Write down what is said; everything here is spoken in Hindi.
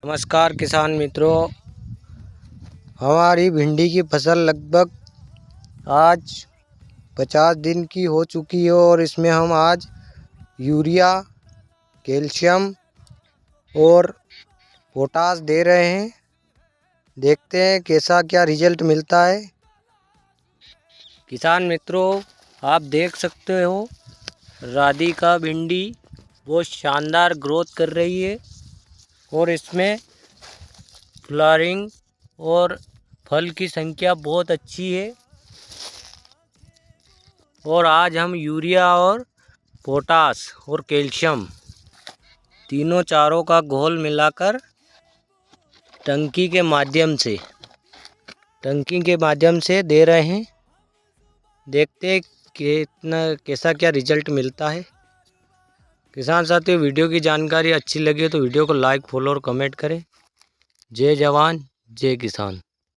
नमस्कार किसान मित्रों, हमारी भिंडी की फसल लगभग आज 50 दिन की हो चुकी है और इसमें हम आज यूरिया, कैल्शियम और पोटास दे रहे हैं। देखते हैं कैसा क्या रिजल्ट मिलता है। किसान मित्रों, आप देख सकते हो राधिका भिंडी बहुत शानदार ग्रोथ कर रही है और इसमें फ्लावरिंग और फल की संख्या बहुत अच्छी है। और आज हम यूरिया और पोटास और कैल्शियम तीनों चारों का घोल मिलाकर टंकी के माध्यम से दे रहे हैं। देखते हैं कैसा क्या रिजल्ट मिलता है। किसान साथियों, वीडियो की जानकारी अच्छी लगी तो वीडियो को लाइक, फॉलो और कमेंट करें। जय जवान, जय किसान।